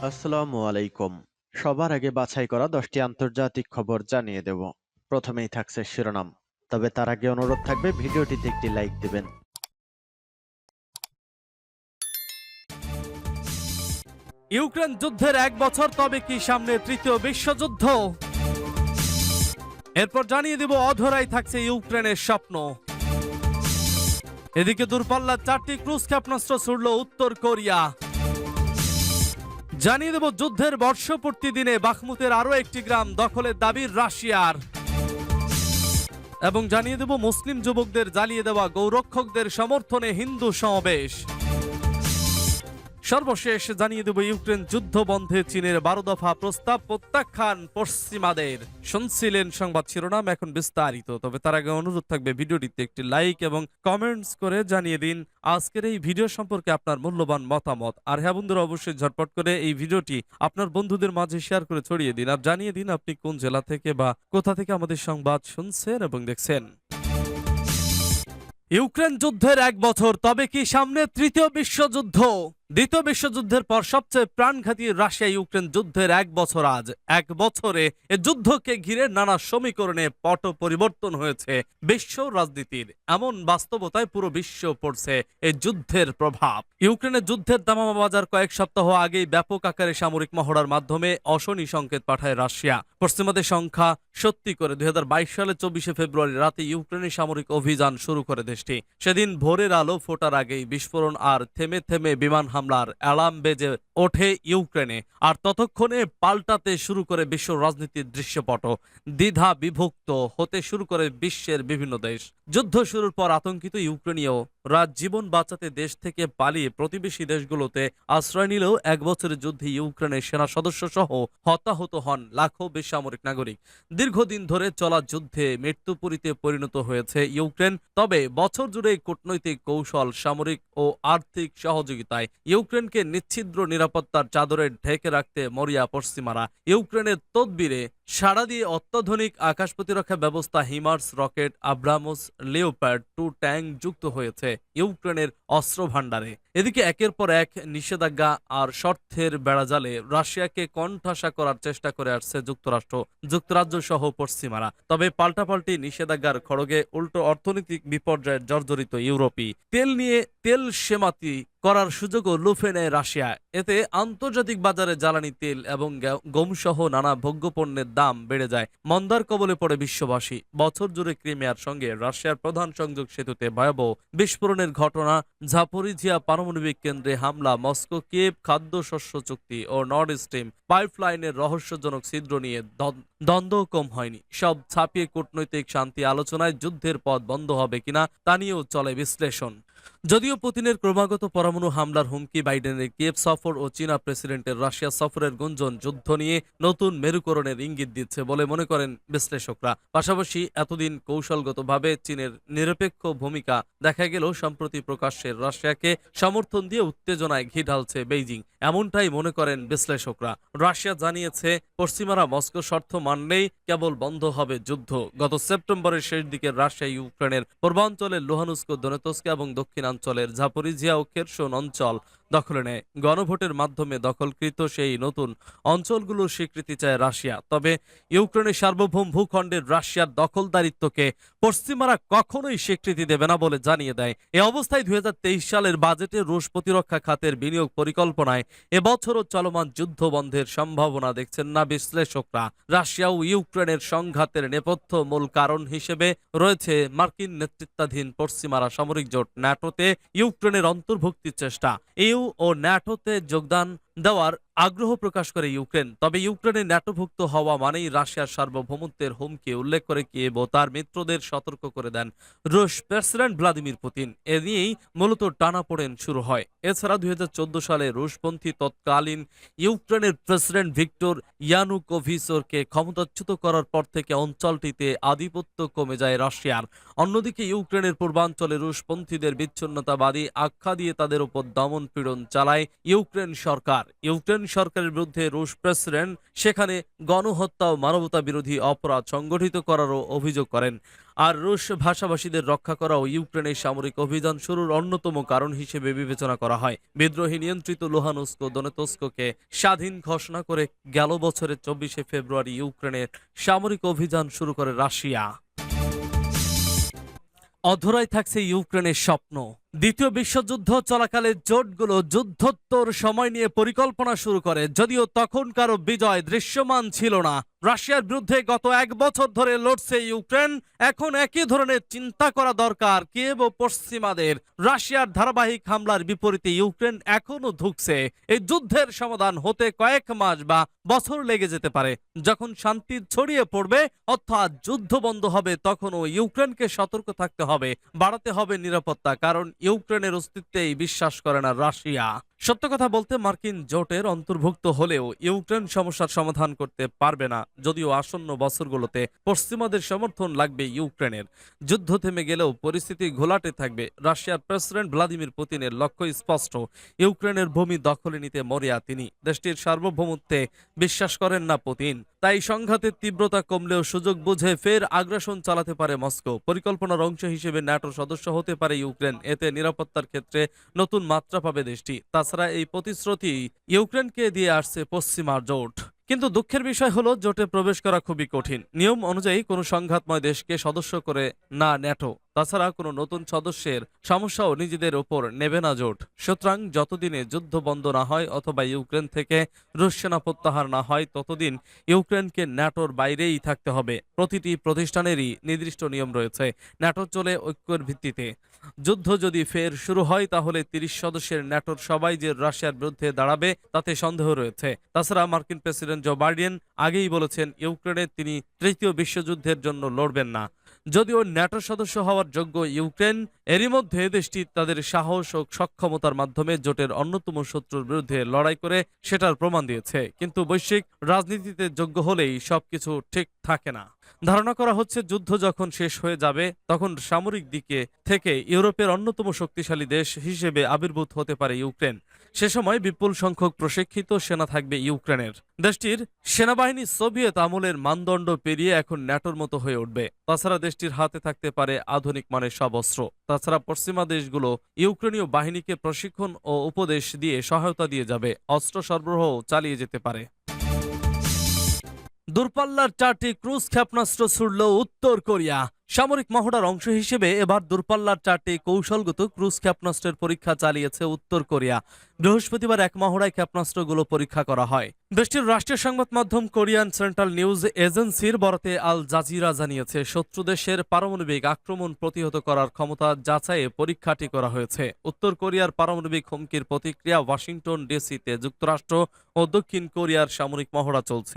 আসসালামু আলাইকুম। সবার আগে বাছাই করা 10টি আন্তর্জাতিক খবর জানিয়ে দেব। প্রথমেই থাকছে শিরোনাম। তবে তার আগে অনুরোধ থাকবে ভিডিওটিতে একটি লাইক দিবেন। ইউক্রেন যুদ্ধের 1 বছর, তবে কি সামনে তৃতীয় বিশ্বযুদ্ধ? এরপর জানিয়ে দেব অধরাই থাকছে ইউক্রেনের স্বপ্ন। এদিকে দূরপাল্লার 4টি ক্রুজ ক্ষেপণাস্ত্র ছুড়ল উত্তর কোরিয়া। জানিয়ে দেব যুদ্ধের বর্ষপূর্তি দিনে বাখমুতের আরো একটি গ্রাম দখলের দাবি রাশিয়ার। এবং জানিয়ে দেব মুসলিম যুবকদের জ্বালিয়ে দেওয়া গৌরক্ষকদের সমর্থনে হিন্দু সমাবেশ। সর্বশেষ জানিয়ে দেব ইউক্রেন যুদ্ধ বন্ধে চীনের 12 দফা প্রস্তাব প্রত্যাখ্যান পশ্চিমাদের। শুনছিলেন সংবাদ শিরোনাম, এখন বিস্তারিত। তবে তার আগে অনুরোধ থাকবে ভিডিওটিতে একটি লাইক এবং কমেন্টস করে জানিয়ে দিন আজকের এই ভিডিও সম্পর্কে আপনার মূল্যবান মতামত। আর হ্যাঁ বন্ধুরা, অবশ্যই ঝটপট করে এই ভিডিওটি আপনার বন্ধুদের মাঝে শেয়ার করে ছড়িয়ে দিন আর জানিয়ে দিন আপনি কোন জেলা থেকে বা কোথা থেকে আমাদের সংবাদ শুনছেন এবং দেখছেন। ইউক্রেন যুদ্ধের 1 বছর, তবে কি সামনে তৃতীয় বিশ্বযুদ্ধ? দ্বিতীয় বিশ্বযুদ্ধের পর সবচেয়ে প্রাণঘাতী রাশিয়া ইউক্রেন যুদ্ধের 1 বছর আজ। 1 বছরে এ যুদ্ধকে ঘিরে নানা সমীকরণে পট পরিবর্তন হয়েছে বিশ্ব রাজনীতির। এমন বাস্তবতায় পুরো বিশ্ব পড়ছে এই যুদ্ধের প্রভাব। ইউক্রেনের যুদ্ধের দামামা বাজার কয়েক সপ্তাহ আগেই ব্যাপক আকারে সামরিক মহড়ার মাধ্যমে অশনি সংকেত পাঠায় রাশিয়া। পশ্চিমাদের সংখ্যা সত্যি করে 2022 সালে 24 ফেব্রুয়ারি রাতে ইউক্রেনের সামরিক অভিযান শুরু করে দেশটি। সেদিন ভোরের আলো ফোটার আগেই বিস্ফোরণ আর থেমে থেমে বিমান হামলার অ্যালার্ম বেজে ওঠে ইউক্রেনে। আর ততক্ষণে পাল্টাতে শুরু করে বিশ্ব রাজনীতির দৃশ্যপট। দ্বিধা বিভক্ত হতে শুরু করে বিশ্বের বিভিন্ন দেশ। যুদ্ধ শুরুর পর আতঙ্কিত ইউক্রেনীয় জীবন বাঁচাতে দেশ থেকে পালিয়ে প্রতিবেশী দেশগুলোতে আশ্রয় নিলেও 1 বছরের যুদ্ধে ইউক্রেনের সেনা সদস্য সহ হতাহত হন লাখো বেসামরিক নাগরিক। দীর্ঘদিন ধরে চলা যুদ্ধে মৃত্যুপুরীতে পরিণত হয়েছে ইউক্রেন। তবে বছর জুড়ে কূটনৈতিক কৌশল, সামরিক ও আর্থিক সহযোগিতায় ইউক্রেনকে নিচ্ছিদ্র নিরাপত্তার চাদরে ঢেকে রাখতে মরিয়া পশ্চিমারা। ইউক্রেনের তদবিরে সাড়া দিয়ে অত্যাধুনিক আকাশ প্রতিরক্ষা ব্যবস্থা হিমার্স রকেট, আব্রামোস, লিওপার্ড 2 ট্যাঙ্ক যুক্ত হয়েছে ইউক্রেনের অস্ত্র ভাণ্ডারে। এদিকে একের পর এক নিষেধাজ্ঞা আর শর্তের বেড়াজালে রাশিয়াকে কোণঠাসা করার চেষ্টা করে আসছে যুক্তরাজ্য সহ পশ্চিমারা। তবে পাল্টাপাল্টি নিষেধাজ্ঞার খড়গে উল্টো অর্থনৈতিক বিপর্যয়ের জর্জরিত ইউরোপী তেল নিয়ে তেল সেমাতি করার সুযোগও লুফে নেয় রাশিয়া। এতে আন্তর্জাতিক বাজারে জ্বালানি তেল এবং গমসহ নানা ভোগ্যপণ্যের দাম বেড়ে যায়। মন্দার কবলে পড়ে বিশ্ববাসী। বছর জুড়ে ক্রিমিয়ার সঙ্গে রাশিয়ার প্রধান সংযোগ সেতুতে ভয়াবহ বিস্ফোরণের ঘটনা, জাপোরিজিয়া পারমাণবিক কেন্দ্রে হামলা, মস্কো কিয়েভ খাদ্যশস্য চুক্তি ও নর্ড স্ট্রিম পাইপলাইনের রহস্যজনক ছিদ্র নিয়ে দ্বন্দ্ব কম হয়নি। সব ছাপিয়ে কূটনৈতিক শান্তি আলোচনায় যুদ্ধের পথ বন্ধ হবে কিনা তা নিয়েও চলে বিশ্লেষণ। যদিও পুতিনের ক্রমাগত পরমাণু হামলার হুমকি, বাইডেনের কিয়েভ সফর ও চীনা প্রেসিডেন্টের রাশিয়া সফরের গুঞ্জন যুদ্ধ নিয়ে নতুন মেরুকরণের ইঙ্গিত দিচ্ছে বলে মনে করেন বিশ্লেষকরা। পাশাপাশি এতদিন কৌশলগতভাবে চীনের নিরপেক্ষ ভূমিকা দেখা গেলেও সম্প্রতি প্রকাশ্যে রাশিয়াকে সমর্থন দিয়ে উত্তেজনায় ঘি ঢালছে বেইজিং, এমনটাই মনে করেন বিশ্লেষকরা। রাশিয়া জানিয়েছে পশ্চিমারা মস্কো শর্ত মানলেই কেবল বন্ধ হবে যুদ্ধ। গত সেপ্টেম্বরের শেষ দিকে রাশিয়া ইউক্রেনের পূর্বাঞ্চলের লুহানস্ক, দনেতস্ক এবং দক্ষিণাঞ্চলের জাপোরিজিয়া ও খেরসন অঞ্চল দখলে নেয়। গণভোটের মাধ্যমে দখলকৃত সেই নতুন অঞ্চলগুলোর স্বীকৃতি চায় রাশিয়া। তবে ইউক্রেনের সার্বভৌম ভূখণ্ডের রাশিয়ার দখলদারিত্বকে পশ্চিমারা কখনোই স্বীকৃতি দেবে না বলে জানিয়ে দেয়। এ অবস্থায় 2023 সালের বাজেটে রুশ প্রতিরক্ষা খাতের বিনিয়োগ পরিকল্পনায় এবছরও চলমান যুদ্ধ বন্ধের সম্ভাবনা দেখছেন না বিশ্লেষকরা। রাশিয়া ও ইউক্রেনের সংঘাতের নেপথ্য মূল কারণ হিসেবে রয়েছে মার্কিন নেতৃত্বাধীন পশ্চিমারা সামরিক জোট ন্যাটোতে ইউক্রেনের অন্তর্ভুক্তির চেষ্টা। ইউ ও ন্যাটোতে যোগদান দেওয়ার আগ্রহ প্রকাশ করে ইউক্রেন। তবে ইউক্রেনের ন্যাটোভুক্ত হওয়া মানেই রাশিয়ার সার্বভৌমত্বের হুমকি উল্লেখ করে কিয়েভ ও তার মিত্রদের সতর্ক করে দেন রুশ প্রেসিডেন্ট ভ্লাদিমির পুতিন। এ নিয়েই মূলত টানাপোড়েন শুরু হয়। এছাড়া 2014 সালে রুশপন্থী তৎকালীন ইউক্রেনের প্রেসিডেন্ট ভিক্টর ইয়ানুকোভিচকে ক্ষমতাচ্যুত করার পর থেকে অঞ্চলটিতে আধিপত্য কমে যায় রাশিয়ার। অন্যদিকে ইউক্রেনের পূর্বাঞ্চলে রুশপন্থীদের বিচ্ছিন্নতাবাদী আখ্যা দিয়ে তাদের উপর দমন পীড়ন চালায় ইউক্রেন সরকার। ইউক্রেন সরকারের বিরুদ্ধে রুশ প্রেসিডেন্ট সেখানে গণহত্যা ও মানবতা বিরোধী অপরাধ সংগঠিত করারও অভিযোগ করেন। আর রুশ ভাষাভাষীদের রক্ষা করা ও ইউক্রেনের সামরিক অভিযান শুরুর অন্যতম কারণ হিসেবে বিবেচনা করা হয়। বিদ্রোহী নিয়ন্ত্রিত লুহানস্ক ও দনেতস্ককে স্বাধীন ঘোষণা করে গেল বছরের 24শে ফেব্রুয়ারি ইউক্রেনের সামরিক অভিযান শুরু করে রাশিয়া। অধরাই থাকছে ইউক্রেনের স্বপ্ন। দ্বিতীয় বিশ্বযুদ্ধ চলাকালে জোটগুলো যুদ্ধোত্তর সময় নিয়ে পরিকল্পনা শুরু করে, যদিও তখনকারও বিজয় দৃশ্যমান ছিল না। রাশিয়ার বিরুদ্ধে গত 1 বছর ধরে লড়ছে ইউক্রেন। এখন একই ধরনের চিন্তা করা দরকার কিয়েভ ও পশ্চিমাদের। রাশিয়ার ধারাবাহিক হামলার বিপরীতে ইউক্রেন এখনো ধুঁকছে। এই যুদ্ধের সমাধান হতে কয়েক মাস বা বছর লেগে যেতে পারে। যখন শান্তি ছড়িয়ে পড়বে অর্থাৎ যুদ্ধ বন্ধ হবে, তখনও ইউক্রেনকে সতর্ক থাকতে হবে, বাড়াতে হবে নিরাপত্তা, কারণ ইউক্রেনের অস্তিত্বেই বিশ্বাস করে না রাশিয়া। সত্য কথা বলতে মার্কিন জোটের অন্তর্ভুক্ত হলেও ইউক্রেন সমস্যার সমাধান করতে পারবে না, যদিও আসন্ন বছরগুলোতে পশ্চিমাদের সমর্থন লাগবে ইউক্রেনের। যুদ্ধ থেমে গেলেও পরিস্থিতি ঘোলাটে থাকবে। রাশিয়ার প্রেসিডেন্ট ভ্লাদিমির পুতিনের লক্ষ্য স্পষ্ট, ইউক্রেনের ভূমি দখলে নিতে মরিয়া তিনি। দেশটির সার্বভৌমত্বে বিশ্বাস করেন না পুতিন, তাই সংঘাতের তীব্রতা কমলেও সুযোগ বুঝে ফের আগ্রাসন চালাতে পারে মস্কো। পরিকল্পনার অংশ হিসেবে ন্যাটোর সদস্য হতে পারে ইউক্রেন। এতে নিরাপত্তার ক্ষেত্রে নতুন মাত্রা পাবে দেশটি। তাছাড়া এই প্রতিশ্রুতি ইউক্রেনকে দিয়ে আসছে পশ্চিমা জোট। কিন্তু দুঃখের বিষয় হলো জোটে প্রবেশ করা খুবই কঠিন। নিয়ম অনুযায়ী কোনো সংঘাতময় দেশকে সদস্য করে না ন্যাটো। তাছাড়া কোনো নতুন সদস্যের সমস্যাও নিজেদের ওপর নেবে না জোট। সুতরাং যতদিনে যুদ্ধ বন্ধ না হয় অথবা ইউক্রেন থেকে রুশ সেনা প্রত্যাহার না হয়, ততদিন ইউক্রেনকে ন্যাটোর বাইরেই থাকতে হবে। প্রতিটি প্রতিষ্ঠানেরই নির্দিষ্ট নিয়ম রয়েছে। ন্যাটো চলে ঐক্যের ভিত্তিতে। যুদ্ধ যদি ফের শুরু হয়, তাহলে 30 সদস্যের ন্যাটোর সবাই যে রাশিয়ার বিরুদ্ধে দাঁড়াবে তাতে সন্দেহ রয়েছে। তাছাড়া মার্কিন প্রেসিডেন্ট জো বাইডেন আগেই বলেছেন ইউক্রেনে তিনি তৃতীয় বিশ্বযুদ্ধের জন্য লড়বেন না। যদিও ন্যাটো সদস্য হওয়ার যোগ্য ইউক্রেন, এরই মধ্যে দেশটি তাদের সাহস ও সক্ষমতার মাধ্যমে জোটের অন্যতম শত্রুর বিরুদ্ধে লড়াই করে সেটার প্রমাণ দিয়েছে। কিন্তু বৈশ্বিক রাজনীতিতে যোগ্য হলেই সবকিছু ঠিক থাকে না। ধারণা করা হচ্ছে যুদ্ধ যখন শেষ হয়ে যাবে, তখন সামরিক দিকে থেকে ইউরোপের অন্যতম শক্তিশালী দেশ হিসেবে আবির্ভূত হতে পারে ইউক্রেন। সে সময় বিপুল সংখ্যক প্রশিক্ষিত সেনা থাকবে ইউক্রেনের। দেশটির সেনাবাহিনী সোভিয়েত আমলের মানদণ্ড পেরিয়ে এখন ন্যাটোর মতো হয়ে উঠবে। তাছাড়া দেশটির হাতে থাকতে পারে আধুনিক মানের সব অস্ত্র। তাছাড়া পশ্চিমা দেশগুলো ইউক্রেনীয় বাহিনীকে প্রশিক্ষণ ও উপদেশ দিয়ে সহায়তা দিয়ে যাবে, অস্ত্র সরবরাহ চালিয়ে যেতে পারে। দূরপাল্লার 4টি ক্রুজ ক্ষেপণাস্ত্র ছুড়ল উত্তর কোরিয়া। সামরিক মহড়ার অংশ হিসেবে এবার দূরপাল্লার 4টি কৌশলগত ক্রুজ ক্ষেপণাস্ত্রের পরীক্ষা চালিয়েছে উত্তর কোরিয়া। বৃহস্পতিবার এক মহড়ায় ক্ষেপণাস্ত্রগুলো পরীক্ষা করা হয়। দেশটির রাষ্ট্রীয় সংবাদ মাধ্যম কোরিয়ান সেন্ট্রাল নিউজ এজেন্সির বরাতে আল জাজিরা জানিয়েছে, শত্রু দেশের পারমাণবিক আক্রমণ প্রতিহত করার ক্ষমতা যাচাইয়ে পরীক্ষাটি করা হয়েছে। উত্তর কোরিয়ার পারমাণবিক হুমকির প্রতিক্রিয়া ওয়াশিংটন ডিসিতে যুক্তরাষ্ট্র ও দক্ষিণ কোরিয়ার সামরিক মহড়া চলছে।